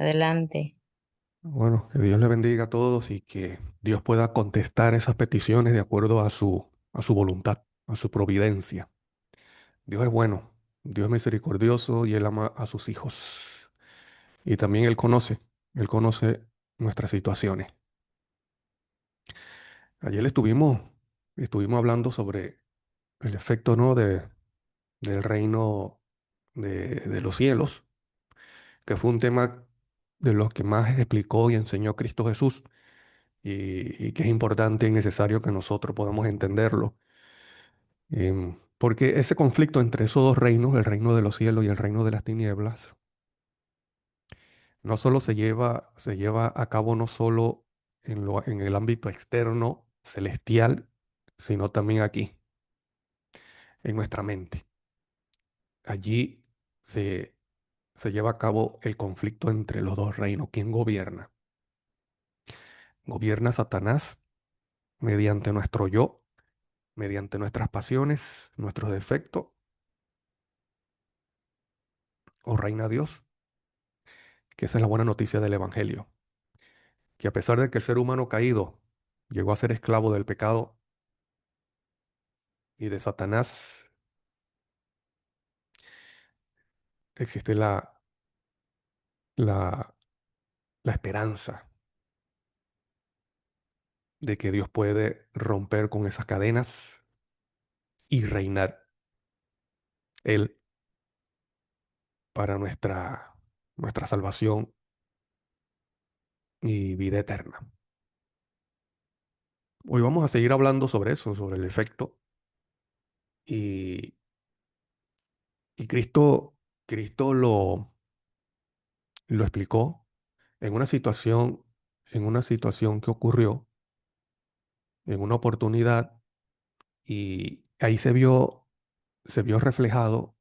Adelante. Bueno, que Dios le bendiga a todos y que Dios pueda contestar esas peticiones de acuerdo a su voluntad, a su providencia. Dios es bueno, Dios es misericordioso y Él ama a sus hijos. Y también Él conoce nuestras situaciones. Ayer estuvimos hablando sobre el efecto, ¿no? Del reino de los cielos, que fue un tema de los que más explicó y enseñó Cristo Jesús y que es importante y necesario que nosotros podamos entenderlo. Porque ese conflicto entre esos dos reinos, el reino de los cielos y el reino de las tinieblas, no solo se lleva a cabo no solo en el ámbito externo, celestial, sino también aquí, en nuestra mente. Allí se, se lleva a cabo el conflicto entre los dos reinos. ¿Quién gobierna? ¿Gobierna Satanás mediante nuestro yo, mediante nuestras pasiones, nuestros defectos, o reina Dios? Que esa es la buena noticia del Evangelio, que a pesar de que el ser humano caído llegó a ser esclavo del pecado y de Satanás, existe la, la esperanza de que Dios puede romper con esas cadenas y reinar Él para nuestra salvación y vida eterna. Hoy vamos a seguir hablando sobre eso, sobre el efecto. Y, y Cristo lo explicó en en una situación que ocurrió en una oportunidad y ahí se vio reflejado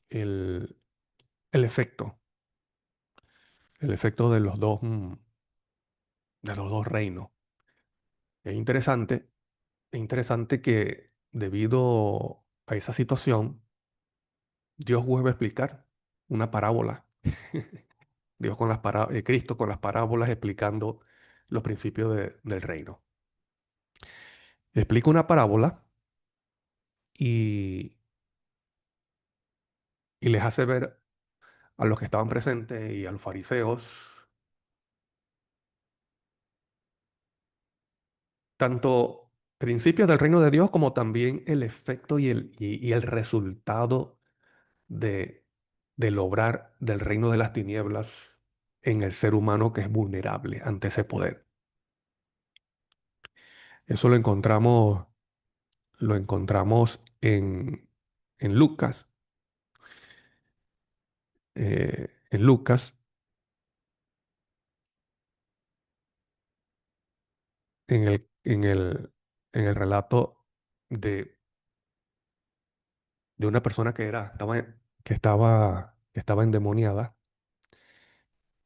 el, el efecto, el efecto de los dos reinos. Es interesante, es interesante que debido a esa situación, Dios vuelve a explicar una parábola. Cristo con las parábolas explicando los principios del reino. Explica una parábola y, y les hace ver a los que estaban presentes y a los fariseos tanto principios del reino de Dios como también el efecto y el resultado de, del obrar del reino de las tinieblas en el ser humano que es vulnerable ante ese poder. Eso lo encontramos en Lucas, en Lucas, en en el relato de, de una persona que estaba endemoniada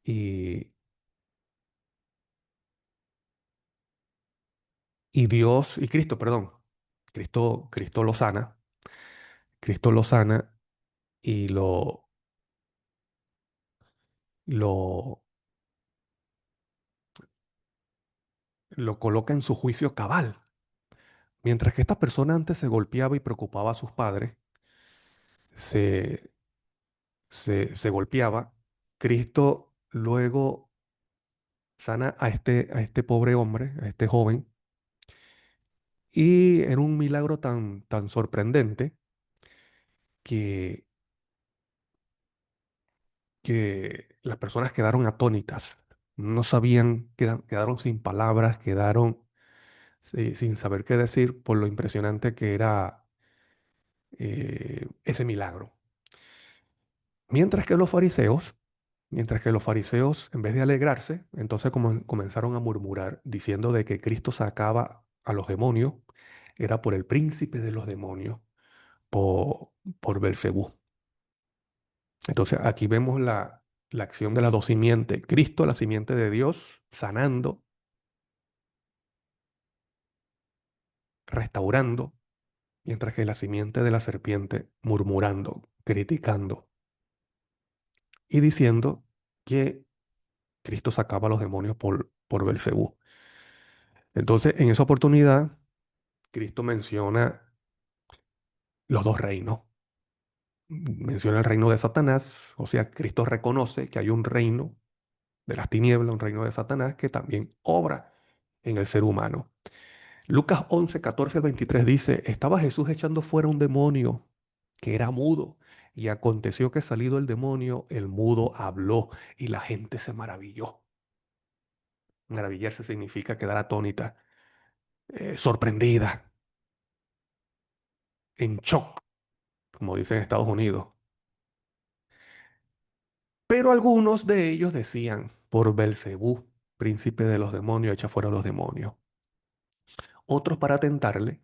y, y Dios, y Cristo, perdón, Cristo lo sana, Cristo lo sana y lo, lo coloca en su juicio cabal. Mientras que esta persona antes se golpeaba y preocupaba a sus padres, se, se golpeaba, Cristo luego sana a este pobre hombre, a este joven, y en un milagro tan sorprendente que, que las personas quedaron atónitas, no sabían, quedaron sin palabras, quedaron sin saber qué decir por lo impresionante que era ese milagro. Mientras que los fariseos, mientras que los fariseos, en vez de alegrarse, entonces comenzaron a murmurar, diciendo de que Cristo sacaba a los demonios, era por el príncipe de los demonios, por Belcebú. Entonces aquí vemos la acción de las dos simientes. Cristo, la simiente de Dios, sanando, restaurando, mientras que la simiente de la serpiente, murmurando, criticando y diciendo que Cristo sacaba a los demonios por Belcebú. Entonces, en esa oportunidad, Cristo menciona los dos reinos. Menciona el reino de Satanás, o sea, Cristo reconoce que hay un reino de las tinieblas, un reino de Satanás que también obra en el ser humano. Lucas 11, 14 al 23 dice, estaba Jesús echando fuera un demonio que era mudo, y aconteció que salido el demonio, el mudo habló y la gente se maravilló. Maravillarse significa quedar atónita, sorprendida, en shock, como dicen en Estados Unidos. Pero algunos de ellos decían, por Belcebú, príncipe de los demonios, echa fuera a los demonios. Otros, para tentarle,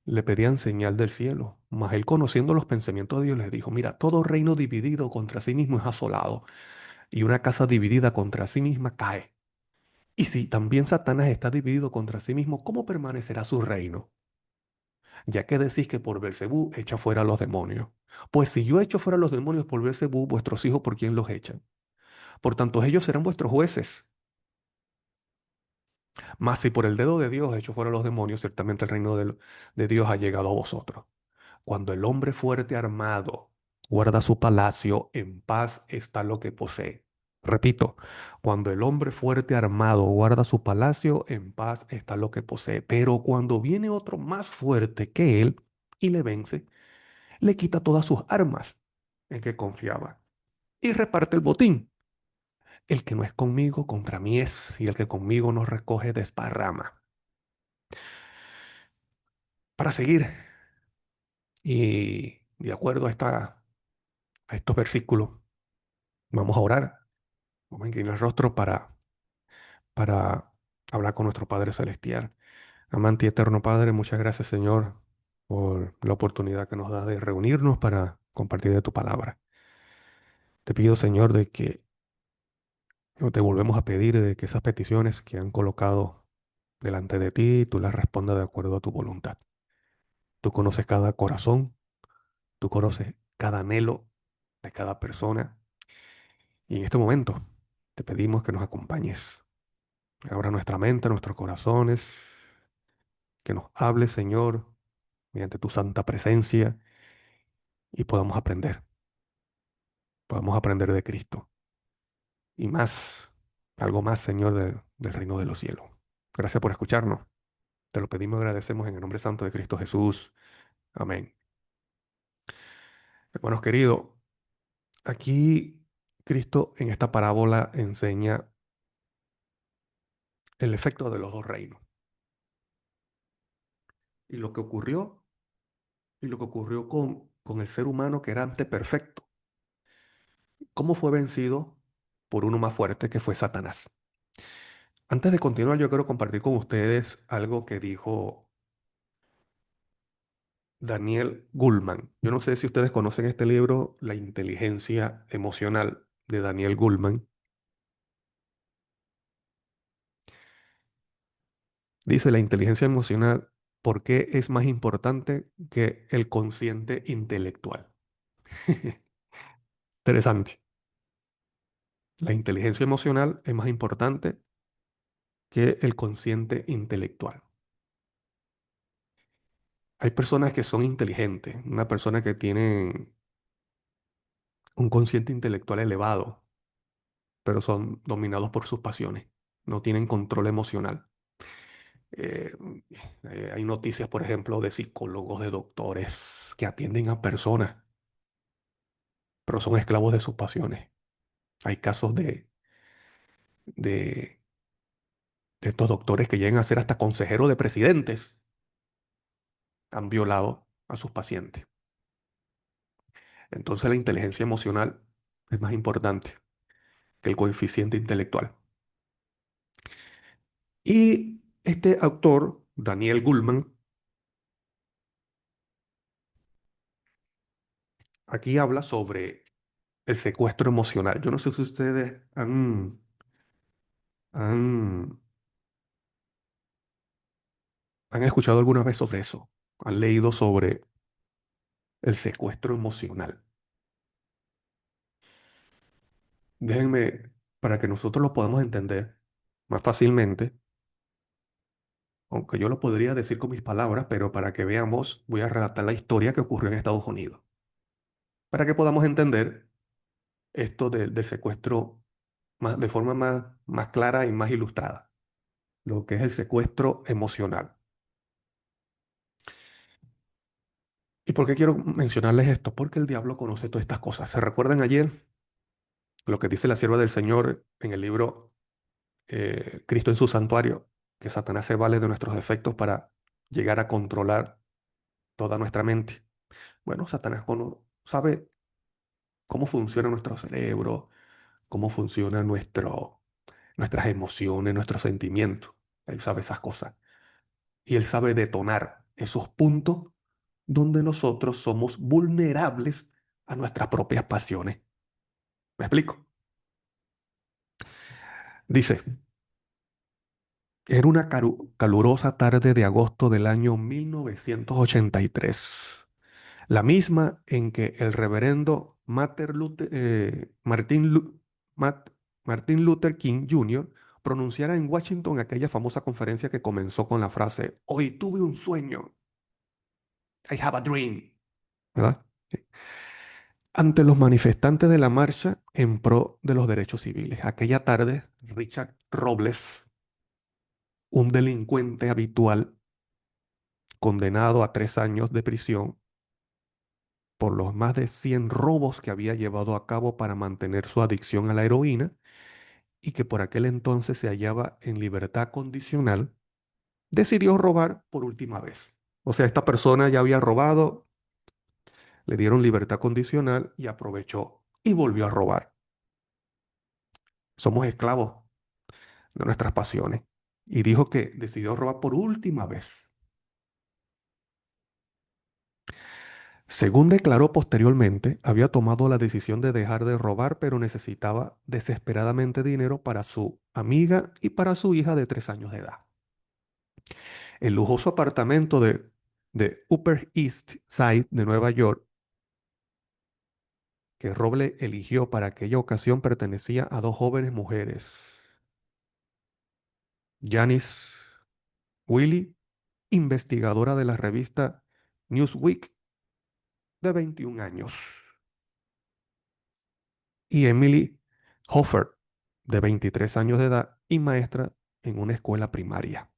le pedían señal del cielo. Mas él, conociendo los pensamientos de Dios, les dijo, mira, todo reino dividido contra sí mismo es asolado, y una casa dividida contra sí misma cae. Y si también Satanás está dividido contra sí mismo, ¿cómo permanecerá su reino? Ya que decís que por Belcebú echa fuera a los demonios. Pues si yo echo fuera a los demonios por Belcebú, vuestros hijos, ¿por quién los echan? Por tanto, ellos serán vuestros jueces. Mas si por el dedo de Dios echo fuera a los demonios, ciertamente el reino de Dios ha llegado a vosotros. Cuando el hombre fuerte armado guarda su palacio, en paz está lo que posee. Repito, cuando el hombre fuerte armado guarda su palacio, en paz está lo que posee. Pero cuando viene otro más fuerte que él y le vence, le quita todas sus armas en que confiaba y reparte el botín. El que no es conmigo, contra mí es, y el que conmigo no recoge, desparrama. Para seguir, y de acuerdo a estos versículos, vamos a orar, vamos a inclinar el rostro para hablar con nuestro Padre Celestial. Amante y eterno Padre, muchas gracias, Señor, por la oportunidad que nos da de reunirnos para compartir de tu palabra. Te pido, Señor, de que o te volvemos a pedir de que esas peticiones que han colocado delante de ti, tú las respondas de acuerdo a tu voluntad. Tú conoces cada corazón, tú conoces cada anhelo de cada persona. Y en este momento te pedimos que nos acompañes. Abra nuestra mente, nuestros corazones, que nos hables, Señor, mediante tu santa presencia y podamos aprender de Cristo. Y más, algo más, Señor, del reino de los cielos. Gracias por escucharnos. Te lo pedimos y agradecemos en el nombre santo de Cristo Jesús. Amén. Hermanos queridos, aquí Cristo en esta parábola enseña el efecto de los dos reinos y lo que ocurrió y lo que ocurrió con el ser humano que era antes perfecto. ¿Cómo fue vencido por uno más fuerte que fue Satanás? Antes de continuar, yo quiero compartir con ustedes algo que dijo Daniel Goleman. Yo no sé si ustedes conocen este libro, La inteligencia emocional de Daniel Goleman. Dice la inteligencia emocional, ¿por qué es más importante que el consciente intelectual? Interesante. La inteligencia emocional es más importante que el consciente intelectual. Hay personas que son inteligentes, una persona que tiene un consciente intelectual elevado, pero son dominados por sus pasiones, no tienen control emocional. Eh, hay noticias, por ejemplo, de psicólogos, de doctores que atienden a personas, pero son esclavos de sus pasiones. Hay casos de, de estos doctores que llegan a ser hasta consejeros de presidentes, han violado a sus pacientes. Entonces la inteligencia emocional es más importante que el coeficiente intelectual. Y este autor, Daniel Goleman, aquí habla sobre el secuestro emocional. Yo no sé si ustedes han, han escuchado alguna vez sobre eso, han leído sobre el secuestro emocional. Déjenme para que nosotros lo podamos entender más fácilmente, aunque yo lo podría decir con mis palabras, pero para que veamos, voy a relatar la historia que ocurrió en Estados Unidos, para que podamos entender esto del secuestro de forma más clara y más ilustrada, lo que es el secuestro emocional. ¿Y por qué quiero mencionarles esto? Porque el diablo conoce todas estas cosas. ¿Se recuerdan ayer lo que dice la sierva del Señor en el libro Cristo en su santuario? Que Satanás se vale de nuestros defectos para llegar a controlar toda nuestra mente. Bueno, Satanás sabe cómo funciona nuestro cerebro, cómo funciona nuestras emociones, nuestros sentimientos. Él sabe esas cosas. Y él sabe detonar esos puntos donde nosotros somos vulnerables a nuestras propias pasiones. ¿Me explico? Dice, era una calurosa tarde de agosto del año 1983, la misma en que el reverendo Mat- Martin Luther King Jr. pronunciara en Washington aquella famosa conferencia que comenzó con la frase, hoy tuve un sueño, I have a dream, ¿verdad? Sí. Ante los manifestantes de la marcha en pro de los derechos civiles. Aquella tarde, Richard Robles, un delincuente habitual, condenado a 3 años de prisión por los más de 100 robos que había llevado a cabo para mantener su adicción a la heroína y que por aquel entonces se hallaba en libertad condicional, decidió robar por última vez. O sea, esta persona ya había robado, le dieron libertad condicional y aprovechó y volvió a robar. Somos esclavos de nuestras pasiones. Y dijo que decidió robar por última vez. Según declaró posteriormente, había tomado la decisión de dejar de robar, pero necesitaba desesperadamente dinero para su amiga y para su hija de 3 años de edad. El lujoso apartamento de Upper East Side de Nueva York, que Roble eligió para aquella ocasión, pertenecía a dos jóvenes mujeres, Janice Willy, investigadora de la revista Newsweek, de 21 años, y Emily Hoffer, de 23 años de edad y maestra en una escuela primaria.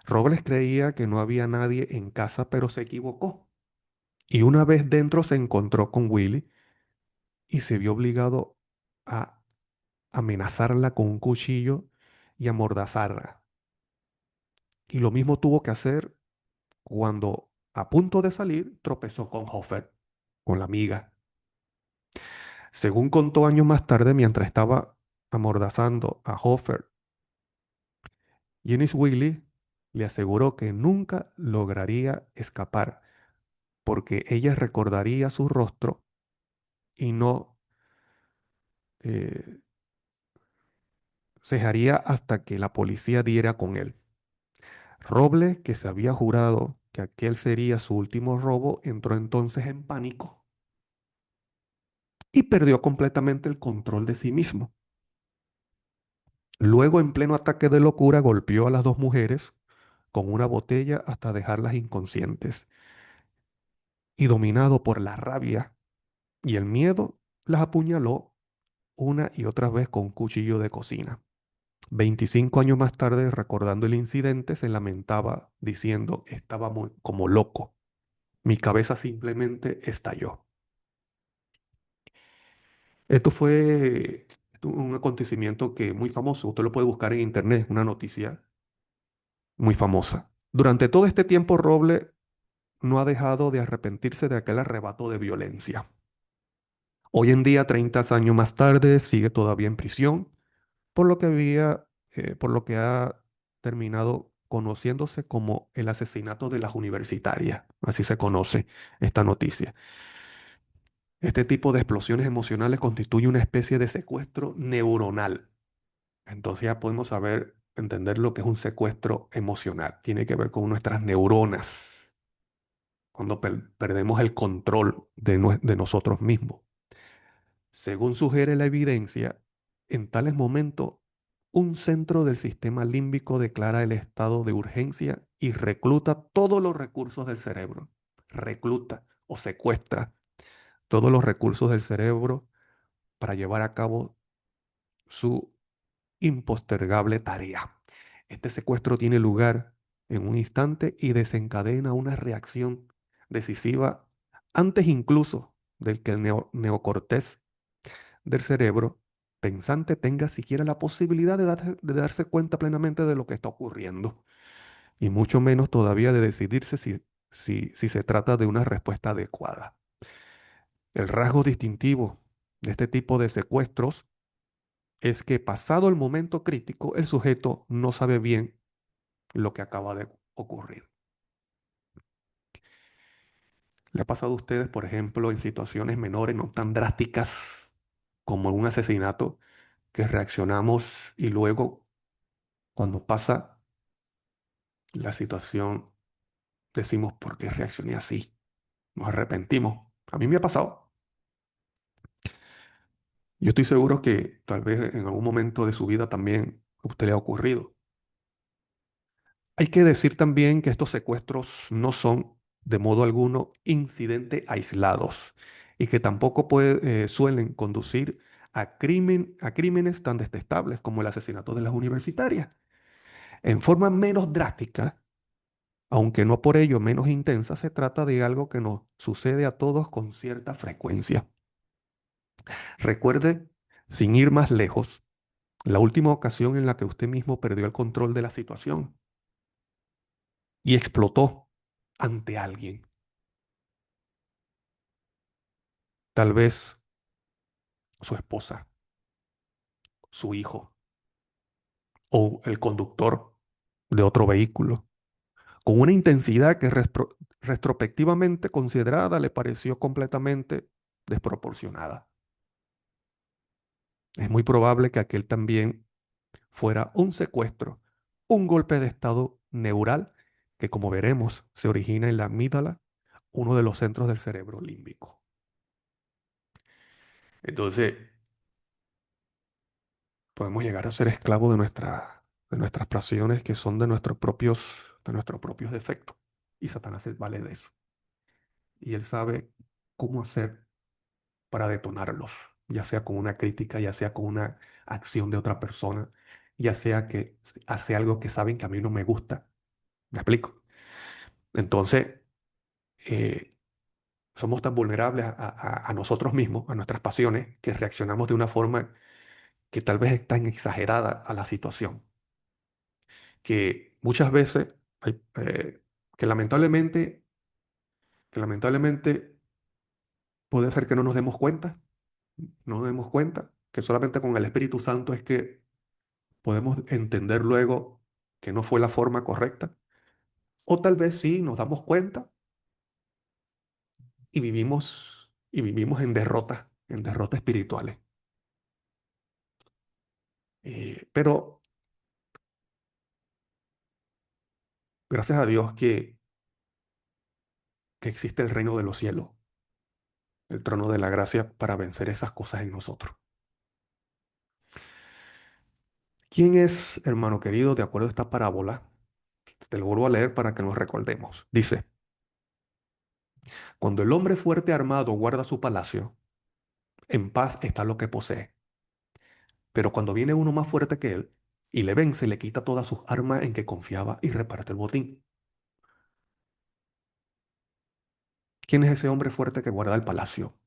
Robles creía que no había nadie en casa, pero se equivocó. Y una vez dentro se encontró con Willy y se vio obligado a amenazarla con un cuchillo y amordazarla. Y lo mismo tuvo que hacer cuando, a punto de salir, tropezó con Hoffer, con la amiga. Según contó años más tarde, mientras estaba amordazando a Hoffer, Janice Willy le aseguró que nunca lograría escapar porque ella recordaría su rostro y no eh, cejaría hasta que la policía diera con él. Roble, que se había jurado que aquel sería su último robo, entró entonces en pánico y perdió completamente el control de sí mismo. Luego, en pleno ataque de locura, golpeó a las dos mujeres con una botella hasta dejarlas inconscientes. Y dominado por la rabia y el miedo, las apuñaló una y otra vez con un cuchillo de cocina. 25 años más tarde, recordando el incidente, se lamentaba diciendo, estaba como loco. Mi cabeza simplemente estalló. Esto un acontecimiento que muy famoso. Usted lo puede buscar en internet, una noticia muy famosa. Durante todo este tiempo, Roble no ha dejado de arrepentirse de aquel arrebato de violencia. Hoy en día, 30 años más tarde, sigue todavía en prisión, por lo que ha terminado conociéndose como el asesinato de las universitarias. Así se conoce esta noticia. Este tipo de explosiones emocionales constituye una especie de secuestro neuronal. Entonces ya podemos entender lo que es un secuestro emocional. Tiene que ver con nuestras neuronas, cuando perdemos el control de nosotros mismos. Según sugiere la evidencia, En tales momentos, un centro del sistema límbico declara el estado de urgencia y recluta todos los recursos del cerebro. Recluta o secuestra todos los recursos del cerebro para llevar a cabo su impostergable tarea. Este secuestro tiene lugar en un instante y desencadena una reacción decisiva antes incluso del que el neocortés del cerebro pensante tenga siquiera la posibilidad de darse cuenta plenamente de lo que está ocurriendo, y mucho menos todavía de decidirse si se trata de una respuesta adecuada. El rasgo distintivo de este tipo de secuestros es que pasado el momento crítico, el sujeto no sabe bien lo que acaba de ocurrir. ¿Le ha pasado a ustedes, por ejemplo, en situaciones menores, no tan drásticas como un asesinato, que reaccionamos y luego, cuando pasa la situación, decimos por qué reaccioné así? Nos arrepentimos. A mí me ha pasado. Yo estoy seguro que tal vez en algún momento de su vida también a usted le ha ocurrido. Hay que decir también que estos secuestros no son de modo alguno incidentes aislados y que tampoco suelen conducir a crímenes tan detestables como el asesinato de las universitarias. En forma menos drástica, aunque no por ello menos intensa, se trata de algo que nos sucede a todos con cierta frecuencia. Recuerde, sin ir más lejos, la última ocasión en la que usted mismo perdió el control de la situación y explotó ante alguien. Tal vez su esposa, su hijo o el conductor de otro vehículo, con una intensidad que retrospectivamente considerada le pareció completamente desproporcionada. Es muy probable que aquel también fuera un secuestro, un golpe de estado neural que, como veremos, se origina en la amígdala, uno de los centros del cerebro límbico. Entonces, podemos llegar a ser esclavos de nuestras pasiones que son de nuestros propios defectos. Y Satanás se vale de eso. Y él sabe cómo hacer para detonarlos, ya sea con una crítica, ya sea con una acción de otra persona, ya sea que hace algo que saben que a mí no me gusta. ¿Me explico? Entonces, eh, somos tan vulnerables a nosotros mismos, a nuestras pasiones, que reaccionamos de una forma que tal vez es tan exagerada a la situación, que muchas veces, que lamentablemente puede ser que no nos demos cuenta, no nos demos cuenta, que solamente con el Espíritu Santo es que podemos entender luego que no fue la forma correcta, o tal vez sí nos damos cuenta y vivimos en derrotas espirituales. Pero gracias a Dios que existe el reino de los cielos, el trono de la gracia para vencer esas cosas en nosotros. ¿Quién es, hermano querido, de acuerdo a esta parábola? Te lo vuelvo a leer para que nos recordemos. Dice, cuando el hombre fuerte armado guarda su palacio, en paz está lo que posee. Pero cuando viene uno más fuerte que él y le vence, le quita todas sus armas en que confiaba y reparte el botín. ¿Quién es ese hombre fuerte que guarda el palacio?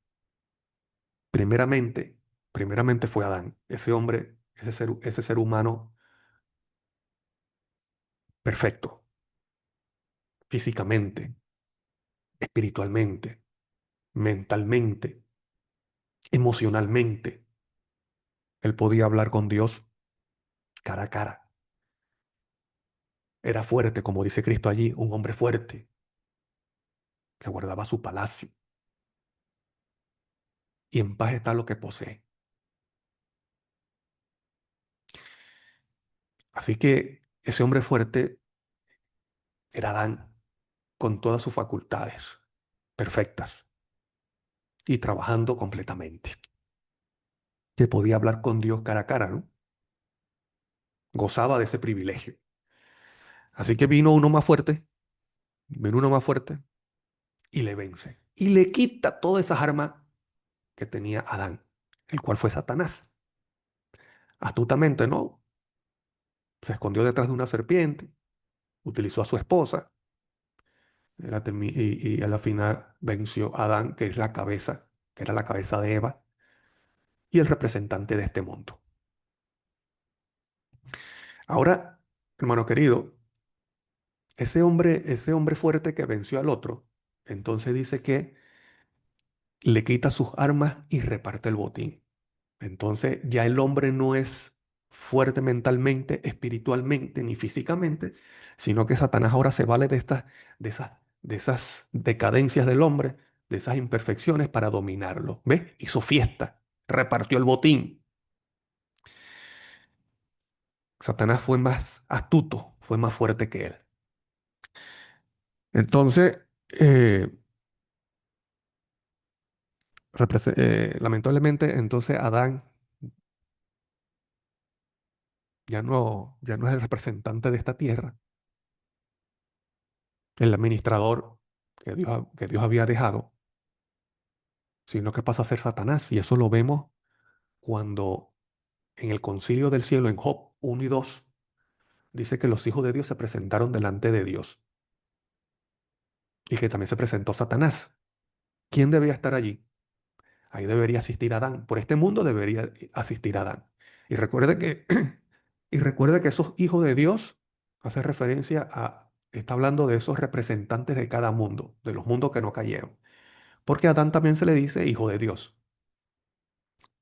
Primeramente, primeramente fue Adán, ese hombre, ese ser humano perfecto, físicamente, espiritualmente, mentalmente, emocionalmente. Él podía hablar con Dios cara a cara. Era fuerte, como dice Cristo allí, un hombre fuerte que guardaba su palacio y en paz está lo que posee. Así que ese hombre fuerte era Adán con todas sus facultades perfectas y trabajando completamente. que podía hablar con Dios cara a cara, ¿no? Gozaba de ese privilegio. Así que vino uno más fuerte y le vence. Y le quita todas esas armas que tenía Adán, el cual fue Satanás. Astutamente, ¿no? Se escondió detrás de una serpiente, utilizó a su esposa y a la final venció a Adán, que es la cabeza, que era la cabeza de Eva y el representante de este mundo. Ahora, hermano querido, ese hombre fuerte que venció al otro, entonces dice que le quita sus armas y reparte el botín. Entonces ya el hombre no es fuerte mentalmente, espiritualmente ni físicamente, sino que Satanás ahora se vale de esas decadencias del hombre, de esas imperfecciones para dominarlo. ¿Ves? Hizo fiesta, repartió el botín. Satanás fue más astuto, fue más fuerte que él. Entonces, eh, lamentablemente, entonces Adán ya no es el representante de esta tierra, el administrador que Dios había dejado, sino que pasa a ser Satanás. Y eso lo vemos cuando en el concilio del cielo, en Job 1 y 2 dice que los hijos de Dios se presentaron delante de Dios y que también se presentó Satanás. ¿Quién debía estar allí? Ahí debería asistir Adán. Por este mundo debería asistir Adán. Y recuerde que, y recuerde que esos hijos de Dios hace referencia está hablando de esos representantes de cada mundo, de los mundos que no cayeron. Porque a Adán también se le dice hijo de Dios.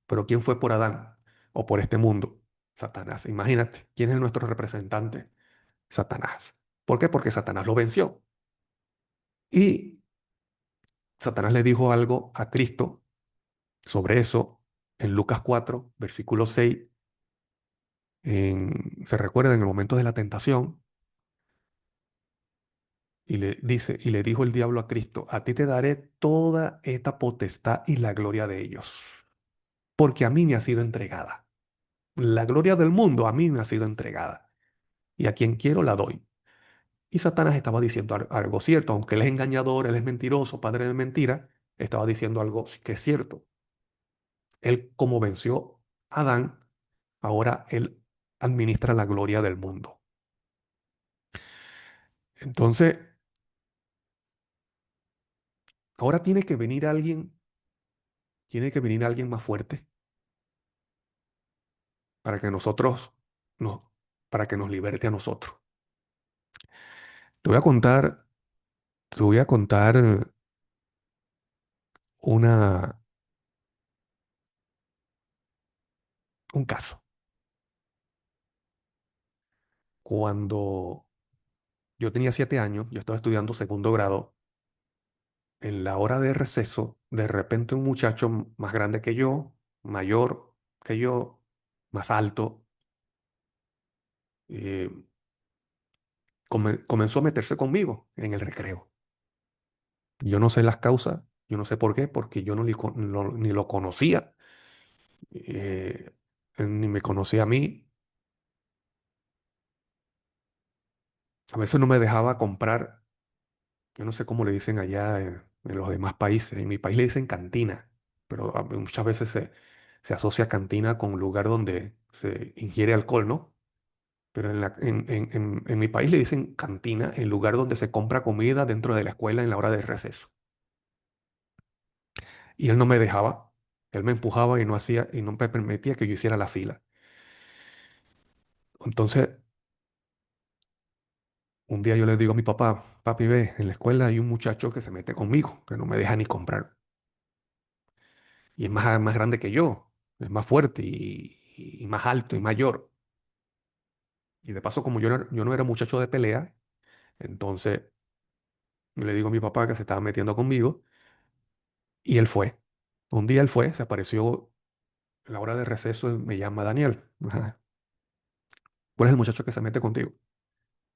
Pero ¿quién fue por Adán o por este mundo? Satanás. Imagínate, ¿quién es nuestro representante? Satanás. ¿Por qué? Porque Satanás lo venció. Y Satanás le dijo algo a Cristo sobre eso en Lucas 4, versículo 6. Se recuerda en el momento de la tentación y le dice, y le dijo el diablo a Cristo, a ti te daré toda esta potestad y la gloria de ellos, porque a mí me ha sido entregada. La gloria del mundo a mí me ha sido entregada y a quien quiero la doy. Y Satanás estaba diciendo algo cierto, aunque él es engañador, él es mentiroso, padre de mentira, estaba diciendo algo que es cierto. Él, como venció a Adán, ahora él administra la gloria del mundo. Entonces, ahora tiene que venir alguien más fuerte para que nosotros, no, para que nos liberte a nosotros. Te voy a contar, te voy a contar una, un caso. Cuando yo tenía 7 años, yo estaba estudiando segundo grado. En la hora de receso, de repente un muchacho más grande que yo, mayor que yo, más alto, eh, comenzó a meterse conmigo en el recreo. Yo no sé las causas, yo no sé por qué, porque yo ni lo conocía, él ni me conocía a mí. A veces no me dejaba comprar, yo no sé cómo le dicen allá en los demás países. En mi país le dicen cantina, pero muchas veces se asocia cantina con un lugar donde se ingiere alcohol, ¿no? Pero en mi país le dicen cantina, el lugar donde se compra comida dentro de la escuela en la hora de receso. Y él no me dejaba, él me empujaba y no me permitía que yo hiciera la fila. Entonces, un día yo le digo a mi papá, papi, ve, en la escuela hay un muchacho que se mete conmigo, que no me deja ni comprar. Y es más grande que yo, es más fuerte y más alto y mayor. Y de paso, como yo no era muchacho de pelea, entonces yo le digo a mi papá que se estaba metiendo conmigo y él fue. Un día él fue, se apareció en la hora de receso y me llama Daniel. Ajá. ¿Cuál es el muchacho que se mete contigo?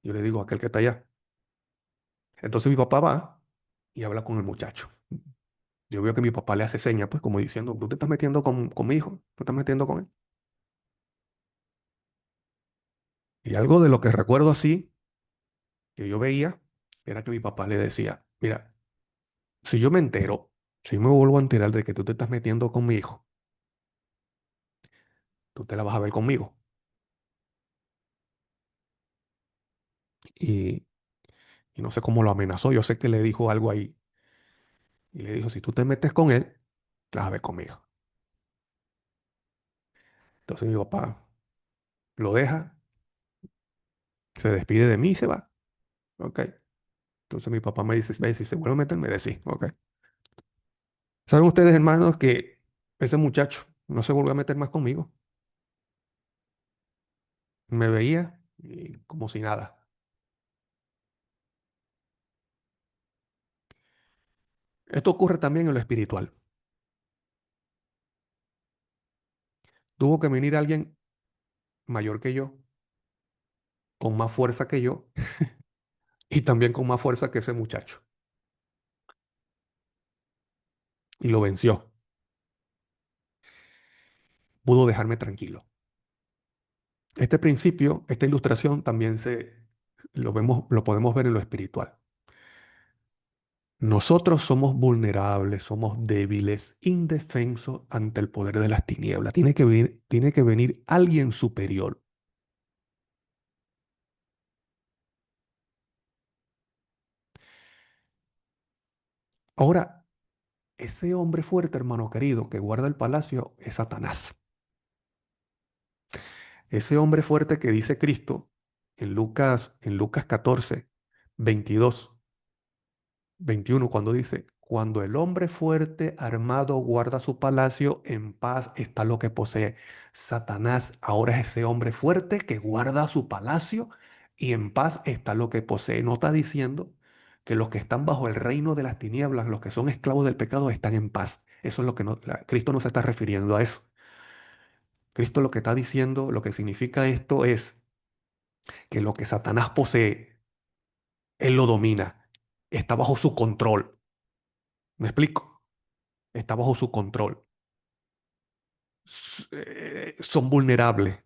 Yo le digo, aquel que está allá. Entonces mi papá va y habla con el muchacho. Yo veo que mi papá le hace señas, pues como diciendo, tú te estás metiendo con mi hijo, tú te estás metiendo con él. Y algo de lo que recuerdo así, que yo veía, era que mi papá le decía, mira, si yo me entero, si yo me vuelvo a enterar de que tú te estás metiendo con mi hijo, tú te la vas a ver conmigo. Y, y no sé cómo lo amenazó, yo sé que le dijo algo ahí. Y le dijo, si tú te metes con él, te la vas a ver conmigo. Entonces mi papá lo deja, se despide de mí y se va. Ok. Entonces mi papá me dice, ve, si se vuelve a meter, me decís. Ok. ¿Saben ustedes, hermanos, que ese muchacho no se volvió a meter más conmigo? Me veía y como si nada. Esto ocurre también en lo espiritual. Tuvo que venir alguien mayor que yo, con más fuerza que yo y también con más fuerza que ese muchacho. Y lo venció. Pudo dejarme tranquilo. Este principio, esta ilustración también lo vemos, lo podemos ver en lo espiritual. Nosotros somos vulnerables, somos débiles, indefensos ante el poder de las tinieblas. Tiene que venir alguien superior. Ahora, ese hombre fuerte, hermano querido, que guarda el palacio es Satanás. Ese hombre fuerte que dice Cristo en Lucas 14, 22, 21, cuando dice, cuando el hombre fuerte armado guarda su palacio, en paz está lo que posee. Satanás ahora es ese hombre fuerte que guarda su palacio y en paz está lo que posee. No está diciendo que los que están bajo el reino de las tinieblas, los que son esclavos del pecado, están en paz. Eso es lo que no, Cristo no se está refiriendo a eso. Cristo lo que está diciendo, lo que significa esto es que lo que Satanás posee, él lo domina, está bajo su control. ¿Me explico? Está bajo su control. Son vulnerables.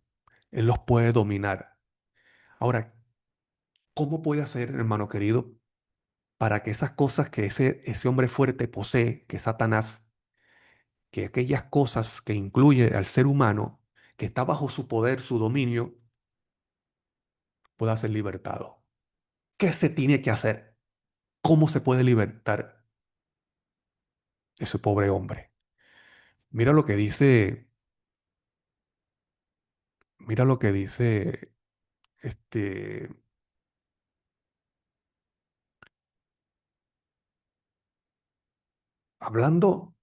Él los puede dominar. Ahora, ¿cómo puede hacer, hermano querido, para que esas cosas que ese hombre fuerte posee, que es Satanás, que aquellas cosas que incluye al ser humano, que está bajo su poder, su dominio, pueda ser libertado? ¿Qué se tiene que hacer? ¿Cómo se puede libertar ese pobre hombre? Mira lo que dice, mira lo que dice, este, hablando,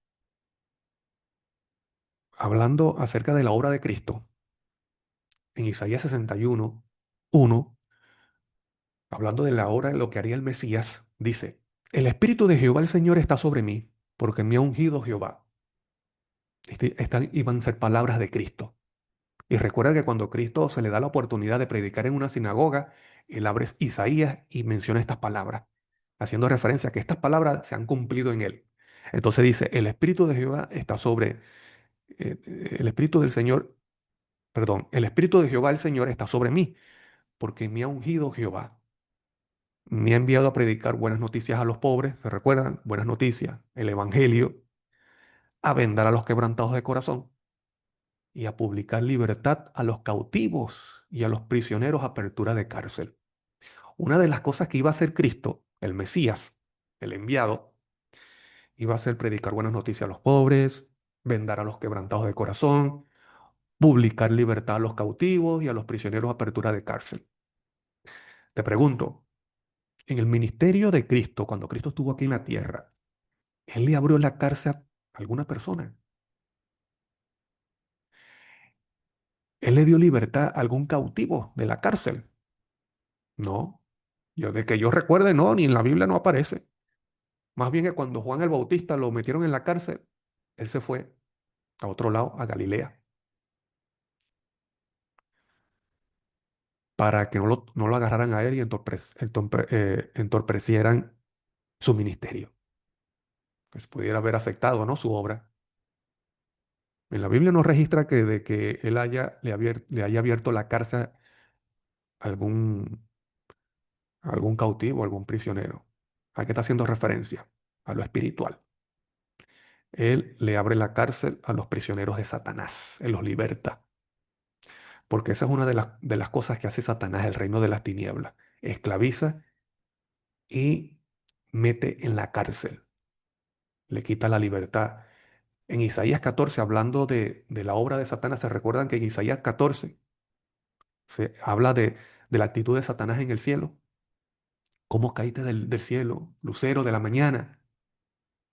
hablando acerca de la obra de Cristo, en Isaías 61, 1, hablando de la obra de lo que haría el Mesías, dice, el Espíritu de Jehová el Señor está sobre mí, porque me ha ungido Jehová. Estas iban a ser palabras de Cristo. Y recuerda que cuando Cristo se le da la oportunidad de predicar en una sinagoga, él abre Isaías y menciona estas palabras, haciendo referencia a que estas palabras se han cumplido en él. Entonces dice, el Espíritu de Jehová está sobre, el Espíritu del Señor, perdón, el Espíritu de Jehová el Señor está sobre mí, porque me ha ungido Jehová. Me ha enviado a predicar buenas noticias a los pobres, ¿se recuerdan? Buenas noticias, el Evangelio, a vendar a los quebrantados de corazón y a publicar libertad a los cautivos y a los prisioneros, apertura de cárcel. Una de las cosas que iba a hacer Cristo, el Mesías, el enviado, iba a ser predicar buenas noticias a los pobres, vendar a los quebrantados de corazón, publicar libertad a los cautivos y a los prisioneros, apertura de cárcel. Te pregunto, en el ministerio de Cristo, cuando Cristo estuvo aquí en la tierra, ¿Él le abrió la cárcel a alguna persona? ¿Él le dio libertad a algún cautivo de la cárcel? No. Yo, de que yo recuerde, no, ni en la Biblia no aparece. Más bien que cuando Juan el Bautista lo metieron en la cárcel, él se fue a otro lado, a Galilea, para que no lo agarraran a él y entorpecieran su ministerio. pues pudiera haber afectado, ¿no?, su obra. En la Biblia no registra que de que él le haya abierto la cárcel a algún cautivo, algún prisionero. ¿A qué está haciendo referencia? A lo espiritual. Él le abre la cárcel a los prisioneros de Satanás, él los liberta. Porque esa es una de las cosas que hace Satanás, el reino de las tinieblas. Esclaviza y mete en la cárcel, le quita la libertad. En Isaías 14, hablando de la obra de Satanás, se recuerdan que en Isaías 14 se habla de la actitud de Satanás en el cielo. ¿Cómo caíste del cielo, lucero de la mañana?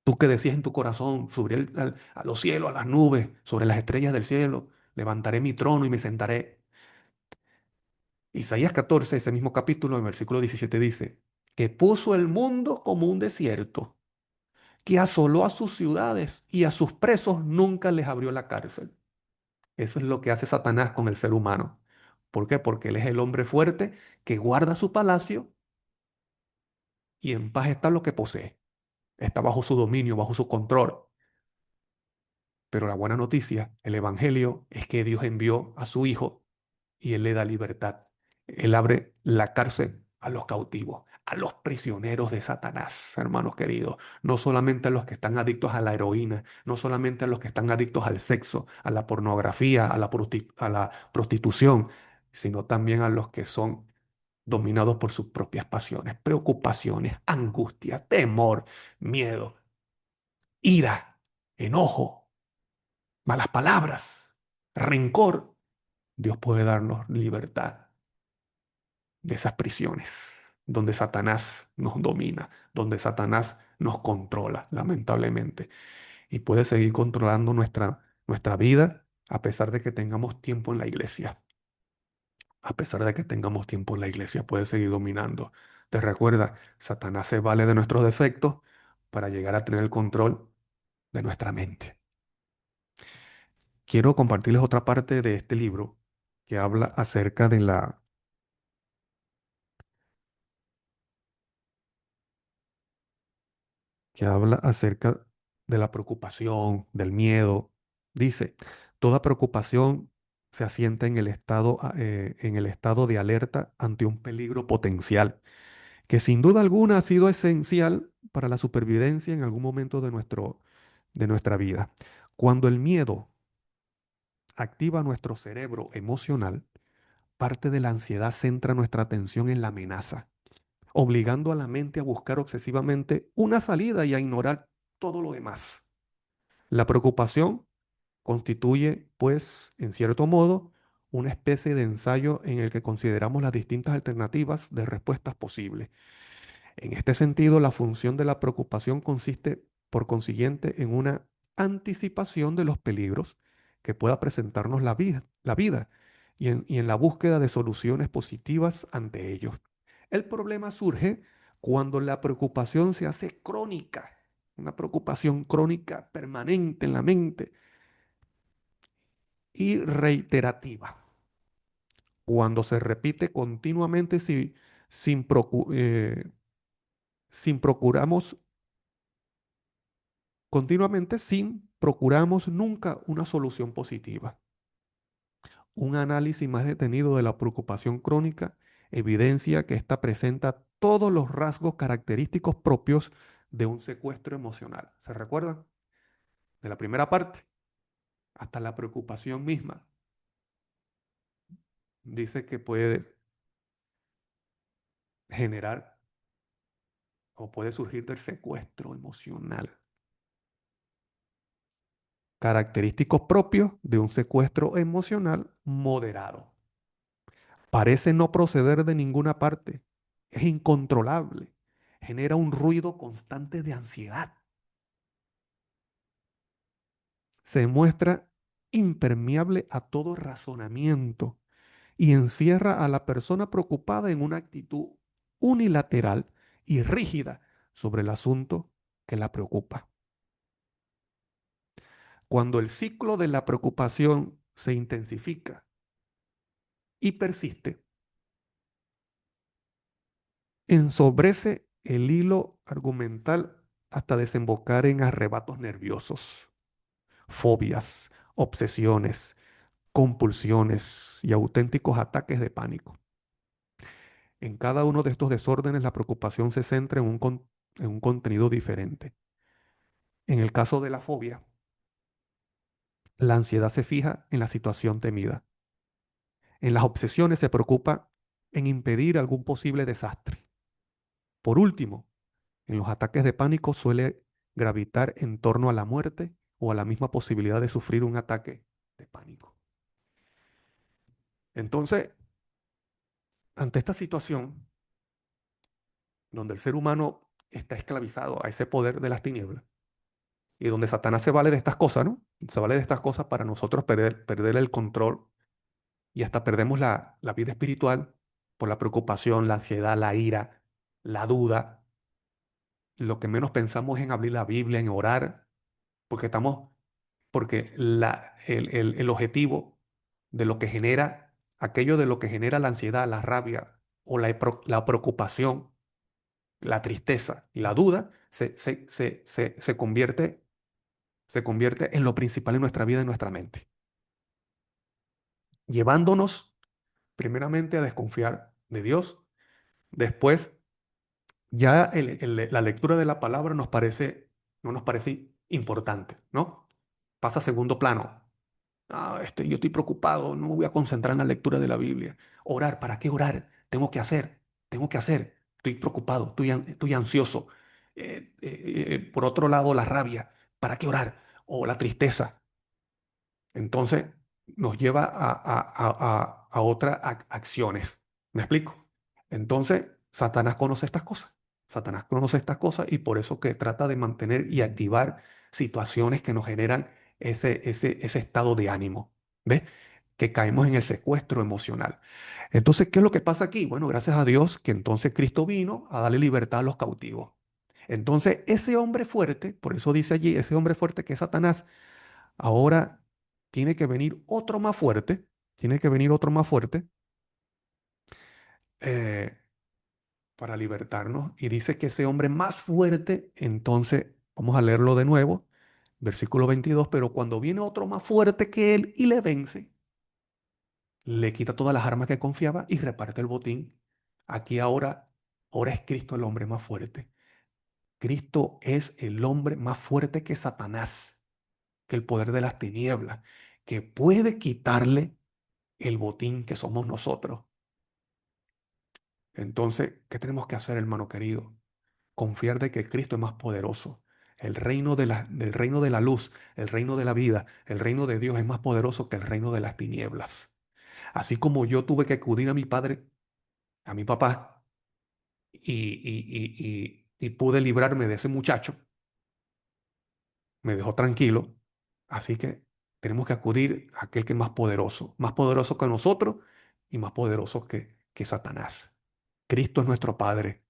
Tú que decías en tu corazón, subiré a los cielos, a las nubes, sobre las estrellas del cielo, levantaré mi trono y me sentaré. Isaías 14, ese mismo capítulo, en versículo 17 dice, que puso el mundo como un desierto, que asoló a sus ciudades y a sus presos nunca les abrió la cárcel. Eso es lo que hace Satanás con el ser humano. ¿Por qué? Porque él es el hombre fuerte que guarda su palacio y en paz está lo que posee. Está bajo su dominio, bajo su control. Pero la buena noticia, el Evangelio, es que Dios envió a su Hijo y Él le da libertad. Él abre la cárcel a los cautivos, a los prisioneros de Satanás, hermanos queridos. No solamente a los que están adictos a la heroína, no solamente a los que están adictos al sexo, a la pornografía, a la prostitución, sino también a los que son dominados por sus propias pasiones, preocupaciones, angustia, temor, miedo, ira, enojo, malas palabras, rencor. Dios puede darnos libertad de esas prisiones donde Satanás nos domina, donde Satanás nos controla, lamentablemente. Y puede seguir controlando nuestra vida a pesar de que tengamos tiempo en la iglesia. A pesar de que tengamos tiempo en la iglesia, puede seguir dominando. Te recuerda, Satanás se vale de nuestros defectos para llegar a tener el control de nuestra mente. Quiero compartirles otra parte de este libro que habla acerca de que habla acerca de la preocupación, del miedo. Dice, toda preocupación se asienta en el estado de alerta ante un peligro potencial, que sin duda alguna ha sido esencial para la supervivencia en algún momento de nuestra vida. Cuando el miedo activa nuestro cerebro emocional, parte de la ansiedad centra nuestra atención en la amenaza, obligando a la mente a buscar obsesivamente una salida y a ignorar todo lo demás. La preocupación constituye, pues, en cierto modo, una especie de ensayo en el que consideramos las distintas alternativas de respuestas posibles. En este sentido, la función de la preocupación consiste, por consiguiente, en una anticipación de los peligros que pueda presentarnos la vida y en la búsqueda de soluciones positivas ante ellos. El problema surge cuando la preocupación se hace crónica, una preocupación crónica permanente en la mente y reiterativa. Cuando se repite continuamente sin, sin procuramos continuamente sin procuramos nunca una solución positiva. Un análisis más detenido de la preocupación crónica evidencia que ésta presenta todos los rasgos característicos propios de un secuestro emocional. ¿Se recuerdan? De la primera parte, hasta la preocupación misma. Dice que puede generar o puede surgir del secuestro emocional. Característicos propios de un secuestro emocional moderado. Parece no proceder de ninguna parte. Es incontrolable. Genera un ruido constante de ansiedad. Se muestra impermeable a todo razonamiento y encierra a la persona preocupada en una actitud unilateral y rígida sobre el asunto que la preocupa. Cuando el ciclo de la preocupación se intensifica y persiste, ensobrece el hilo argumental hasta desembocar en arrebatos nerviosos, fobias, obsesiones, compulsiones y auténticos ataques de pánico. En cada uno de estos desórdenes, la preocupación se centra en un contenido diferente. En el caso de la fobia, la ansiedad se fija en la situación temida. En las obsesiones se preocupa en impedir algún posible desastre. Por último, en los ataques de pánico suele gravitar en torno a la muerte o a la misma posibilidad de sufrir un ataque de pánico. Entonces, ante esta situación, donde el ser humano está esclavizado a ese poder de las tinieblas, y donde Satanás se vale de estas cosas, ¿no? Se vale de estas cosas para nosotros perder el control y hasta perdemos la vida espiritual por la preocupación, la ansiedad, la ira, la duda. Lo que menos pensamos es en abrir la Biblia, en orar, porque porque el objetivo de lo que genera, aquello de lo que genera la ansiedad, la rabia o la preocupación, la tristeza y la duda, se convierte en lo principal en nuestra vida, en nuestra mente, llevándonos primeramente a desconfiar de Dios. Después, ya la lectura de la palabra no nos parece importante, ¿no? Pasa a segundo plano. Yo estoy preocupado, no me voy a concentrar en la lectura de la Biblia. Orar, ¿para qué orar? Tengo que hacer. Estoy preocupado, estoy ansioso. Por otro lado, la rabia, ¿para qué orar? O la tristeza. Entonces nos lleva a otras acciones. ¿Me explico? Entonces, Satanás conoce estas cosas. Satanás conoce estas cosas y por eso que trata de mantener y activar situaciones que nos generan ese estado de ánimo. ¿Ves? Que caemos en el secuestro emocional. Entonces, ¿qué es lo que pasa aquí? Bueno, gracias a Dios que entonces Cristo vino a darle libertad a los cautivos. Entonces, ese hombre fuerte, por eso dice allí, ese hombre fuerte que es Satanás, ahora tiene que venir otro más fuerte, tiene que venir otro más fuerte eh, para libertarnos. Y dice que ese hombre más fuerte, entonces, vamos a leerlo de nuevo, versículo 22, pero cuando viene otro más fuerte que él y le vence, le quita todas las armas que confiaba y reparte el botín. Aquí ahora es Cristo el hombre más fuerte. Cristo es el hombre más fuerte que Satanás, que el poder de las tinieblas, que puede quitarle el botín que somos nosotros. Entonces, ¿qué tenemos que hacer, hermano querido? Confiar de que Cristo es más poderoso. Del reino de la luz, el reino de la vida, el reino de Dios es más poderoso que el reino de las tinieblas. Así como yo tuve que acudir a mi padre, a mi papá, y pude librarme de ese muchacho, me dejó tranquilo. Así que tenemos que acudir a aquel que es más poderoso que nosotros y más poderoso que Satanás. Cristo es nuestro Padre,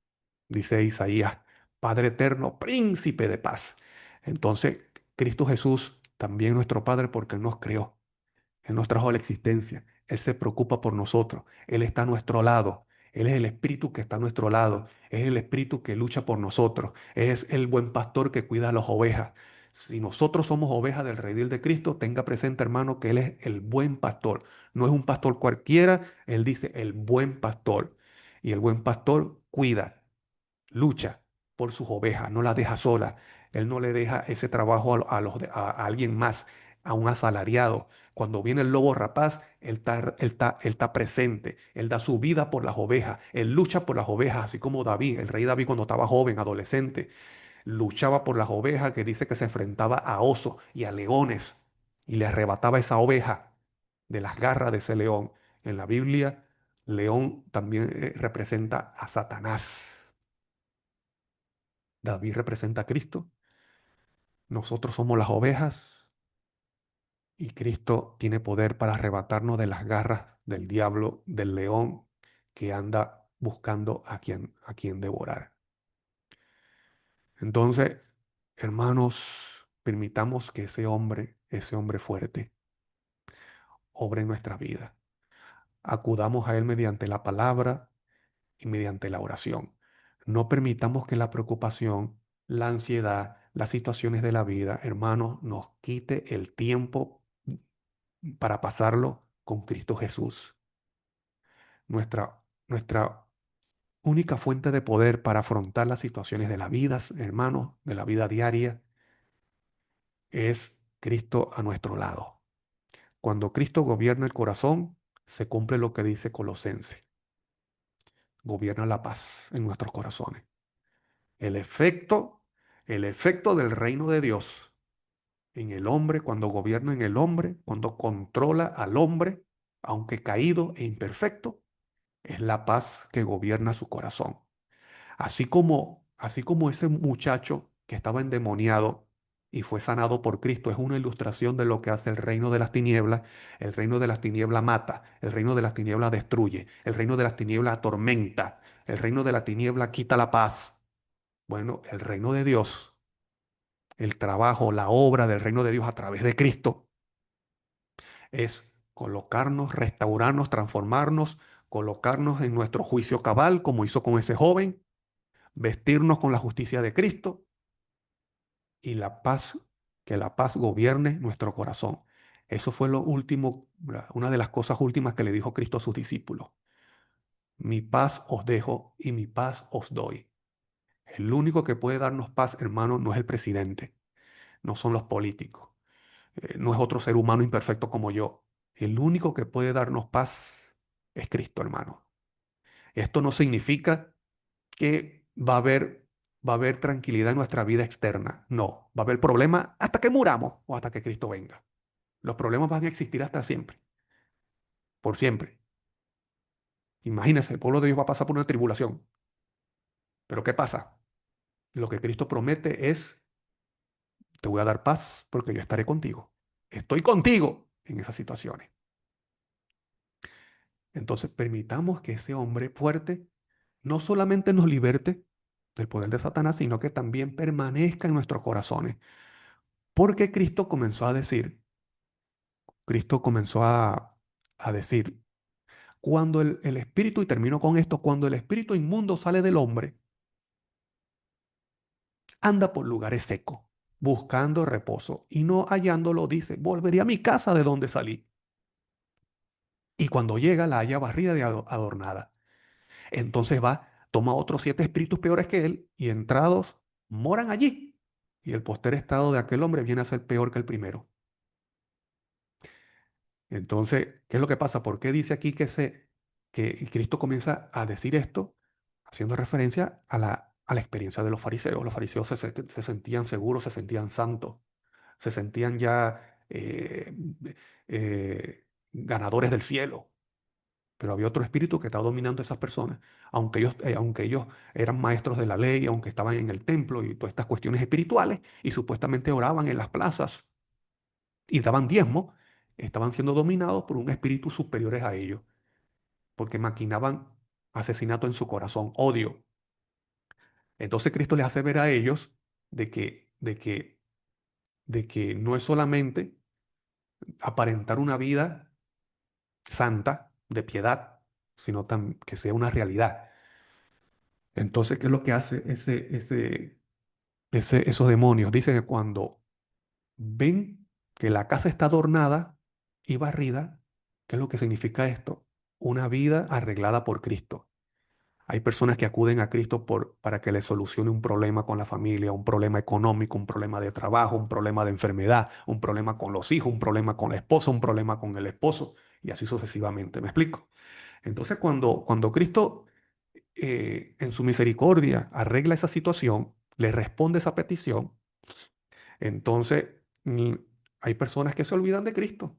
dice Isaías, Padre eterno, príncipe de paz. Entonces, Cristo Jesús también nuestro Padre porque Él nos creó. Él nos trajo a la existencia. Él se preocupa por nosotros. Él está a nuestro lado. Él es el Espíritu que está a nuestro lado. Es el Espíritu que lucha por nosotros. Es el buen pastor que cuida a las ovejas. Si nosotros somos ovejas del redil de Cristo, tenga presente, hermano, que Él es el buen pastor. No es un pastor cualquiera. Él dice el buen pastor. Y el buen pastor cuida, lucha por sus ovejas, no las deja sola. Él no le deja ese trabajo a alguien más, a un asalariado. Cuando viene el lobo rapaz, él está presente. Él da su vida por las ovejas. Él lucha por las ovejas, así como David, el rey David cuando estaba joven, adolescente, luchaba por las ovejas, que dice que se enfrentaba a osos y a leones y le arrebataba esa oveja de las garras de ese león. En la Biblia, león también representa a Satanás. David representa a Cristo, nosotros somos las ovejas y Cristo tiene poder para arrebatarnos de las garras del diablo, del león que anda buscando a quien devorar. Entonces, hermanos, permitamos que ese hombre fuerte, obre en nuestra vida. Acudamos a Él mediante la palabra y mediante la oración. No permitamos que la preocupación, la ansiedad, las situaciones de la vida, hermano, nos quite el tiempo para pasarlo con Cristo Jesús. Nuestra única fuente de poder para afrontar las situaciones de la vida, hermano, de la vida diaria, es Cristo a nuestro lado. Cuando Cristo gobierna el corazón, se cumple lo que dice Colosense. Gobierna la paz en nuestros corazones. El efecto, el efecto del reino de Dios en el hombre, cuando gobierna en el hombre, cuando controla al hombre, aunque caído e imperfecto, es la paz que gobierna su corazón. Así como ese muchacho que estaba endemoniado y fue sanado por Cristo, es una ilustración de lo que hace el reino de las tinieblas. El reino de las tinieblas mata, el reino de las tinieblas destruye, el reino de las tinieblas atormenta, el reino de la tiniebla quita la paz. Bueno, el reino de Dios, el trabajo, la obra del reino de Dios a través de Cristo es colocarnos, restaurarnos, transformarnos, colocarnos en nuestro juicio cabal, como hizo con ese joven, vestirnos con la justicia de Cristo y la paz, que la paz gobierne nuestro corazón. Eso fue lo último, una de las cosas últimas que le dijo Cristo a sus discípulos. Mi paz os dejo y mi paz os doy. El único que puede darnos paz, hermano, no es el presidente, no son los políticos, no es otro ser humano imperfecto como yo. El único que puede darnos paz es Cristo, hermano. Esto no significa que va a haber tranquilidad en nuestra vida externa. No, va a haber problema hasta que muramos o hasta que Cristo venga. Los problemas van a existir hasta siempre, por siempre. Imagínense, el pueblo de Dios va a pasar por una tribulación. Pero ¿qué pasa? Lo que Cristo promete es, te voy a dar paz porque yo estaré contigo. Estoy contigo en esas situaciones. Entonces permitamos que ese hombre fuerte no solamente nos liberte del poder de Satanás, sino que también permanezca en nuestros corazones. Porque Cristo comenzó a decir, cuando el espíritu, y termino con esto, cuando el espíritu inmundo sale del hombre, anda por lugares secos, buscando reposo, y no hallándolo, dice, volveré a mi casa de donde salí. Y cuando llega, la halla barrida y adornada. Entonces va, toma otros 7 espíritus peores que él, y entrados, moran allí. Y el postrer estado de aquel hombre viene a ser peor que el primero. Entonces, ¿qué es lo que pasa? ¿Por qué dice aquí que Cristo comienza a decir esto? Haciendo referencia a la experiencia de los fariseos. Los fariseos se sentían seguros, se sentían santos, se sentían ya ganadores del cielo. Pero había otro espíritu que estaba dominando a esas personas. Aunque ellos eran maestros de la ley, aunque estaban en el templo y todas estas cuestiones espirituales, y supuestamente oraban en las plazas y daban diezmo, estaban siendo dominados por un espíritu superiores a ellos, porque maquinaban asesinato en su corazón, odio. Entonces Cristo les hace ver a ellos de que no es solamente aparentar una vida santa, de piedad, sino que sea una realidad. Entonces, ¿qué es lo que hace esos demonios? Dicen que cuando ven que la casa está adornada y barrida, ¿qué es lo que significa esto? Una vida arreglada por Cristo. Hay personas que acuden a Cristo para que les solucione un problema con la familia, un problema económico, un problema de trabajo, un problema de enfermedad, un problema con los hijos, un problema con la esposa, un problema con el esposo, y así sucesivamente. ¿Me explico? Entonces, cuando Cristo, en su misericordia, arregla esa situación, le responde esa petición, entonces hay personas que se olvidan de Cristo,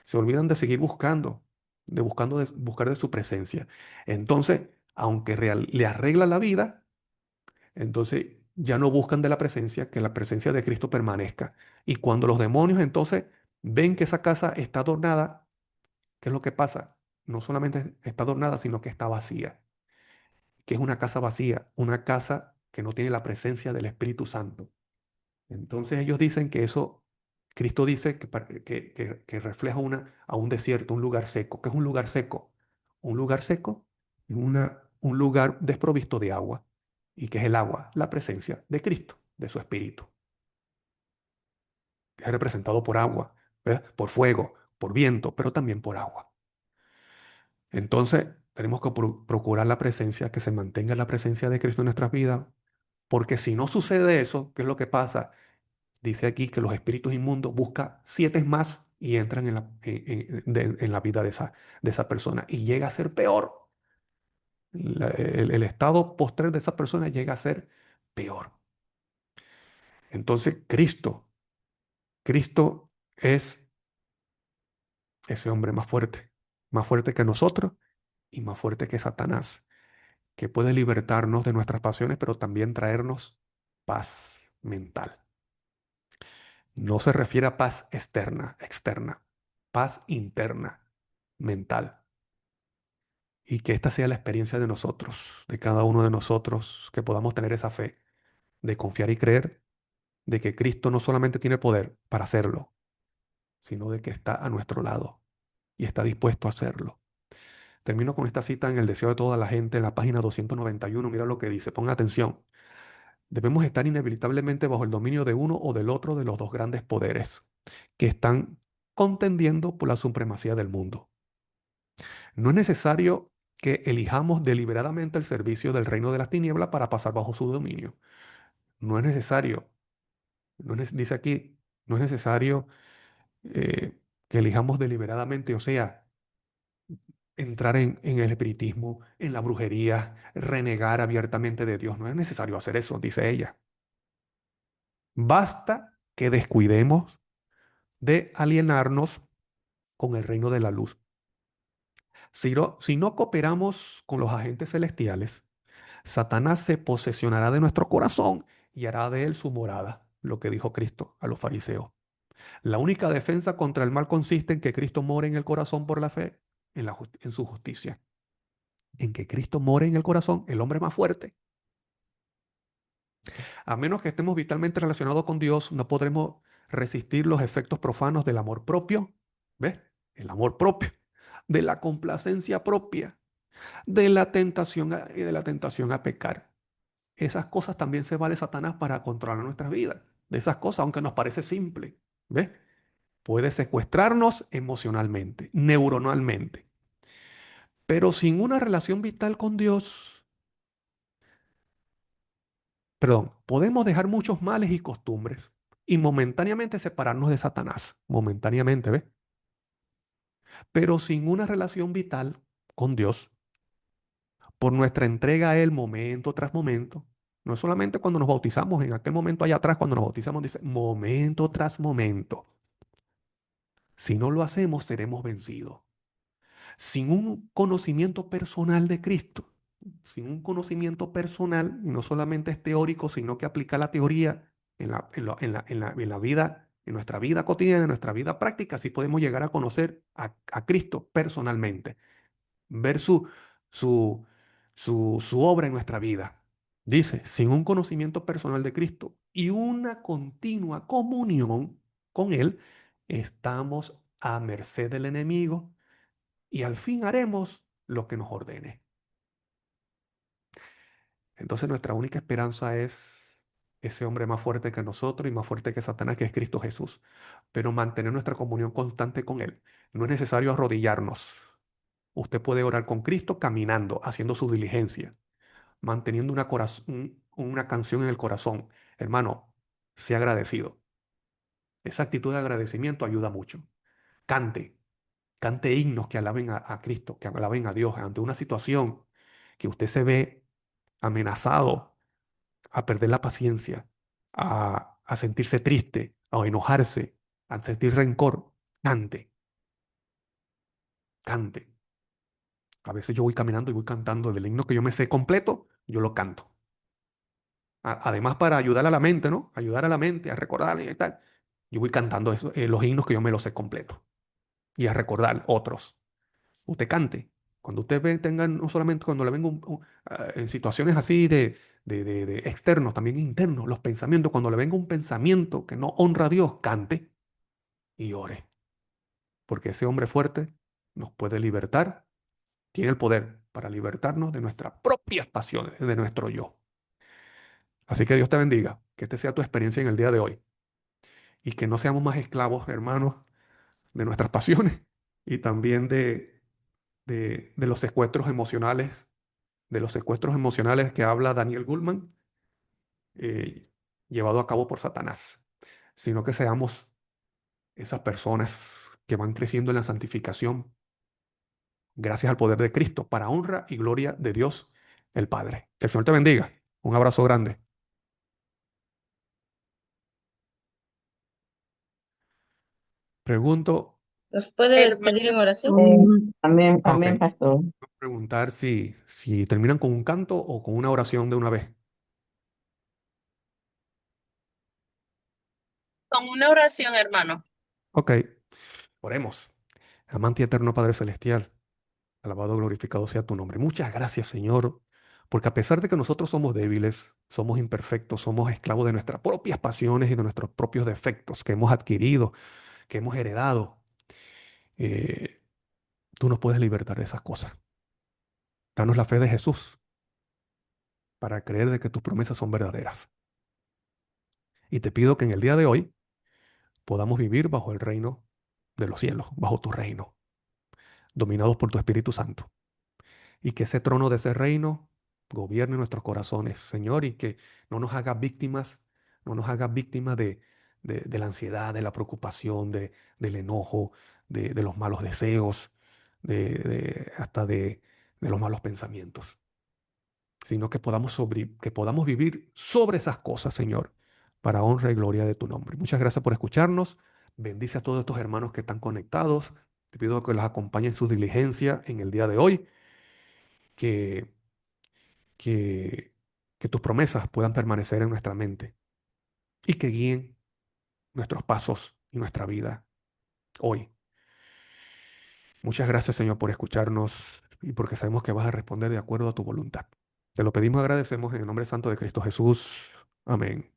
se olvidan de seguir buscando, buscar de su presencia. Entonces, aunque le arregla la vida, entonces ya no buscan de la presencia, que la presencia de Cristo permanezca. Y cuando los demonios entonces ven que esa casa está adornada, ¿qué es lo que pasa? No solamente está adornada, sino que está vacía. Que es una casa vacía, una casa que no tiene la presencia del Espíritu Santo. Entonces ellos dicen que eso, Cristo dice que refleja a un desierto, un lugar seco. ¿Qué es un lugar seco? Un lugar seco es un lugar desprovisto de agua. ¿Y qué es el agua? La presencia de Cristo, de su Espíritu. Es representado por agua, ¿verdad? Por fuego, por viento, pero también por agua. Entonces, tenemos que procurar la presencia, que se mantenga la presencia de Cristo en nuestras vidas, porque si no sucede eso, ¿qué es lo que pasa? Dice aquí que los espíritus inmundos buscan siete más y entran en la vida de esa persona y llega a ser peor. El estado postrer de esa persona llega a ser peor. Entonces, Cristo es ese hombre más fuerte que nosotros y más fuerte que Satanás, que puede libertarnos de nuestras pasiones, pero también traernos paz mental. No se refiere a paz externa, paz interna, mental. Y que esta sea la experiencia de nosotros, de cada uno de nosotros, que podamos tener esa fe de confiar y creer de que Cristo no solamente tiene poder para hacerlo, sino de que está a nuestro lado y está dispuesto a hacerlo. Termino con esta cita en El deseo de toda la gente, en la página 291. Mira lo que dice, ponga atención. Debemos estar inevitablemente bajo el dominio de uno o del otro de los dos grandes poderes que están contendiendo por la supremacía del mundo. No es necesario que elijamos deliberadamente el servicio del reino de las tinieblas para pasar bajo su dominio. No es necesario, dice aquí, no es necesario que elijamos deliberadamente, o sea, entrar en el espiritismo, en la brujería, renegar abiertamente de Dios. No es necesario hacer eso, dice ella. Basta que descuidemos de alienarnos con el reino de la luz. Si no cooperamos con los agentes celestiales, Satanás se posesionará de nuestro corazón y hará de él su morada, lo que dijo Cristo a los fariseos. La única defensa contra el mal consiste en que Cristo more en el corazón por la fe, en su justicia. En que Cristo more en el corazón, el hombre más fuerte. A menos que estemos vitalmente relacionados con Dios, no podremos resistir los efectos profanos del amor propio. ¿Ves? El amor propio, de la complacencia propia, de la tentación a pecar. Esas cosas también se vale Satanás para controlar nuestras vidas. De esas cosas, aunque nos parece simple, ¿ves? Puede secuestrarnos emocionalmente, neuronalmente. Pero sin una relación vital con Dios, perdón, podemos dejar muchos males y costumbres y momentáneamente separarnos de Satanás, momentáneamente, ¿ves? Pero sin una relación vital con Dios, por nuestra entrega a Él momento tras momento, no es solamente cuando nos bautizamos, en aquel momento allá atrás, cuando nos bautizamos, dice momento tras momento. Si no lo hacemos, seremos vencidos. Sin un conocimiento personal de Cristo, sin un conocimiento personal, y no solamente es teórico, sino que aplica la teoría en la vida, en nuestra vida cotidiana, en nuestra vida práctica, así podemos llegar a conocer a Cristo personalmente, ver su, su obra en nuestra vida. Dice, sin un conocimiento personal de Cristo y una continua comunión con Él, estamos a merced del enemigo y al fin haremos lo que nos ordene. Entonces nuestra única esperanza es ese hombre más fuerte que nosotros y más fuerte que Satanás, que es Cristo Jesús. Pero mantener nuestra comunión constante con Él. No es necesario arrodillarnos. Usted puede orar con Cristo caminando, haciendo su diligencia, manteniendo una canción en el corazón. Hermano, sea agradecido. Esa actitud de agradecimiento ayuda mucho. Cante, cante himnos que alaben a Cristo, que alaben a Dios ante una situación que usted se ve amenazado a perder la paciencia, a sentirse triste, a enojarse, a sentir rencor. Cante, cante. A veces yo voy caminando y voy cantando del himno que yo me sé completo, yo lo canto. Además para ayudar a la mente, ¿no? Ayudar a la mente a recordar y tal. Yo voy cantando los himnos que yo me los sé completo y a recordar otros. Usted cante. Cuando usted tenga, no solamente cuando le venga en situaciones así de externos, también internos, los pensamientos, cuando le venga un pensamiento que no honra a Dios, cante y ore. Porque ese hombre fuerte nos puede libertar, tiene el poder para libertarnos de nuestras propias pasiones, de nuestro yo. Así que Dios te bendiga, que esta sea tu experiencia en el día de hoy y que no seamos más esclavos, hermanos, de nuestras pasiones y también de los secuestros emocionales, de los secuestros emocionales que habla Daniel Goleman, llevado a cabo por Satanás, sino que seamos esas personas que van creciendo en la santificación gracias al poder de Cristo, para honra y gloria de Dios el Padre. Que el Señor te bendiga. Un abrazo grande. Pregunto, ¿Nos puede despedir en oración? Amén, ok, amén, pastor. preguntar si terminan con un canto o con una oración de una vez. Con una oración, hermano. Ok, oremos. Amante y eterno Padre Celestial, alabado, glorificado sea tu nombre. Muchas gracias, Señor, porque a pesar de que nosotros somos débiles, somos imperfectos, somos esclavos de nuestras propias pasiones y de nuestros propios defectos que hemos adquirido, que hemos heredado, eh, tú nos puedes libertar de esas cosas. Danos la fe de Jesús para creer de que tus promesas son verdaderas. Y te pido que en el día de hoy podamos vivir bajo el reino de los cielos, bajo tu reino, dominados por tu Espíritu Santo. Y que ese trono de ese reino gobierne nuestros corazones, Señor, y que no nos haga víctimas, no nos haga víctimas de la ansiedad, de la preocupación, del enojo, de los malos deseos, hasta de los malos pensamientos, sino que podamos vivir sobre esas cosas, Señor, para honra y gloria de tu nombre. Muchas gracias por escucharnos. Bendice a todos estos hermanos que están conectados. Te pido que los acompañen en su diligencia en el día de hoy, que, que, que tus promesas puedan permanecer en nuestra mente y que guíen nuestros pasos y nuestra vida hoy. Muchas gracias, Señor, por escucharnos y porque sabemos que vas a responder de acuerdo a tu voluntad. Te lo pedimos y agradecemos en el nombre santo de Cristo Jesús. Amén.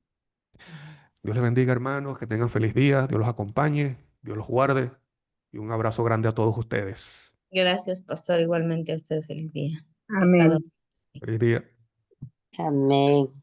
Dios les bendiga, hermanos, que tengan feliz día, Dios los acompañe, Dios los guarde y un abrazo grande a todos ustedes. Gracias, pastor. Igualmente a usted, feliz día. A cada Amén, uno. Feliz día. amén.